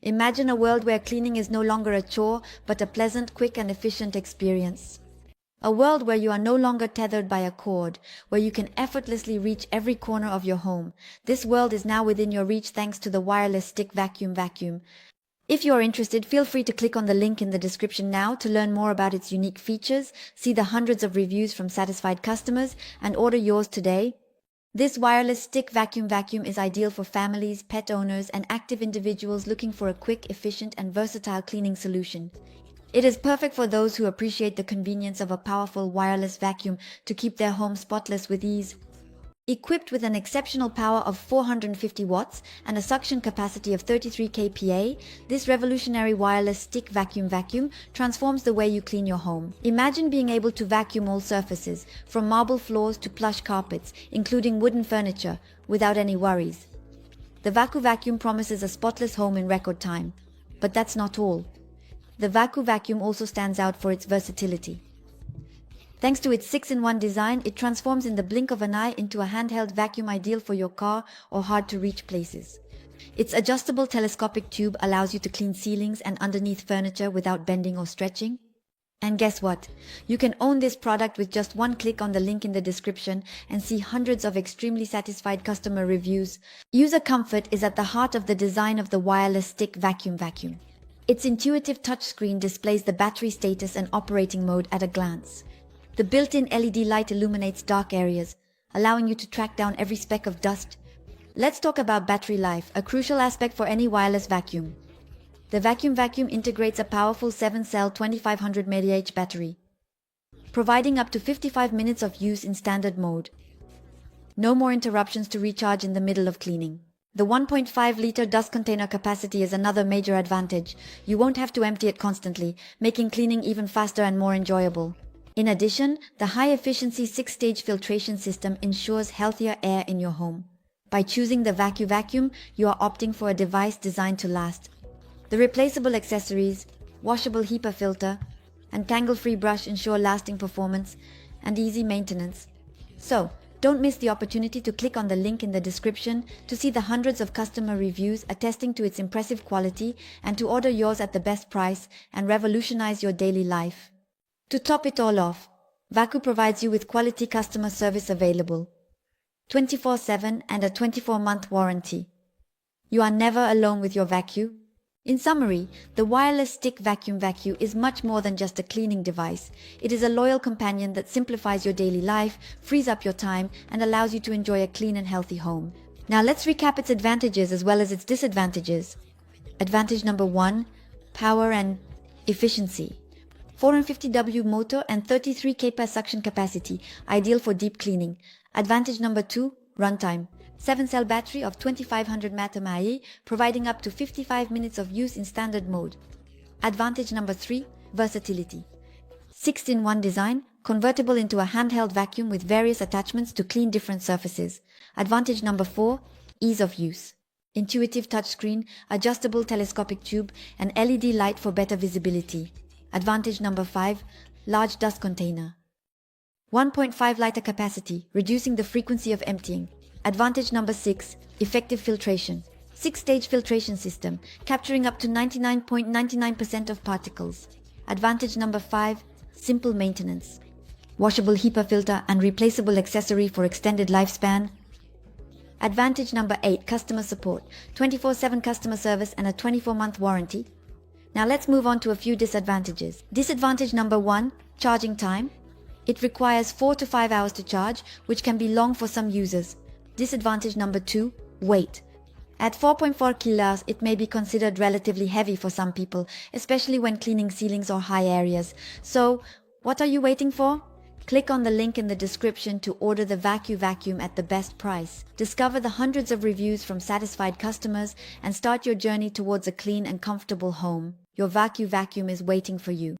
Imagine a world where cleaning is no longer a chore, but a pleasant, quick, and efficient experience. A world where you are no longer tethered by a cord, where you can effortlessly reach every corner of your home. This world is now within your reach thanks to the wireless stick vacuum. If you are interested, feel free to click on the link in the description now to learn more about its unique features, see the hundreds of reviews from satisfied customers, and order yours today. This wireless stick vacuum is ideal for families, pet owners, and active individuals looking for a quick, efficient, and versatile cleaning solution. It is perfect for those who appreciate the convenience of a powerful wireless vacuum to keep their home spotless with ease. Equipped with an exceptional power of 450 watts and a suction capacity of 33 kPa, this revolutionary wireless stick vacuum transforms the way you clean your home. Imagine being able to vacuum all surfaces, from marble floors to plush carpets, including wooden furniture, without any worries. The Vacuum promises a spotless home in record time. But that's not all. The Vacuum also stands out for its versatility. Thanks to its 6-in-1 design, it transforms in the blink of an eye into a handheld vacuum ideal for your car or hard-to-reach places. Its adjustable telescopic tube allows you to clean ceilings and underneath furniture without bending or stretching. And guess what? You can own this product with just one click on the link in the description and see hundreds of extremely satisfied customer reviews. User comfort is at the heart of the design of the wireless stick vacuum. Its intuitive touchscreen displays the battery status and operating mode at a glance. The built-in LED light illuminates dark areas, allowing you to track down every speck of dust. Let's talk about battery life, a crucial aspect for any wireless vacuum. The Vacuum integrates a powerful 7-cell 2500 mAh battery, providing up to 55 minutes of use in standard mode. No more interruptions to recharge in the middle of cleaning. The 1.5-liter dust container capacity is another major advantage. You won't have to empty it constantly, making cleaning even faster and more enjoyable. In addition, the high-efficiency 6-stage filtration system ensures healthier air in your home. By choosing the Vacuum, you are opting for a device designed to last. The replaceable accessories, washable HEPA filter, and tangle-free brush ensure lasting performance and easy maintenance. So, don't miss the opportunity to click on the link in the description to see the hundreds of customer reviews attesting to its impressive quality and to order yours at the best price and revolutionize your daily life. To top it all off, VAKYOU provides you with quality customer service available 24/7 and a 24-month warranty. You are never alone with your VAKYOU. In summary, the wireless stick VAKYOU is much more than just a cleaning device. It is a loyal companion that simplifies your daily life, frees up your time, and allows you to enjoy a clean and healthy home. Now let's recap its advantages as well as its disadvantages. Advantage number 1, power and efficiency. 450W motor and 33 kPa suction capacity, ideal for deep cleaning. Advantage number 2, runtime. 7-cell battery of 2500 mAh, providing up to 55 minutes of use in standard mode. Advantage number 3, versatility. 6-in-1 design, convertible into a handheld vacuum with various attachments to clean different surfaces. Advantage number 4, ease of use. Intuitive touchscreen, adjustable telescopic tube, and LED light for better visibility. Advantage number 5, large dust container. 1.5-liter capacity, reducing the frequency of emptying. Advantage number 6, effective filtration. 6-stage filtration system, capturing up to 99.99% of particles. Advantage number 5, simple maintenance. Washable HEPA filter and replaceable accessory for extended lifespan. Advantage number 8, customer support. 24/7 customer service and a 24-month warranty. Now let's move on to a few disadvantages. Disadvantage number 1, charging time. It requires 4 to 5 hours to charge, which can be long for some users. Disadvantage number 2, weight. At 4.4 kilos, it may be considered relatively heavy for some people, especially when cleaning ceilings or high areas. So, what are you waiting for? Click on the link in the description to order the Vacuum at the best price. Discover the hundreds of reviews from satisfied customers and start your journey towards a clean and comfortable home. Your Vacuum is waiting for you.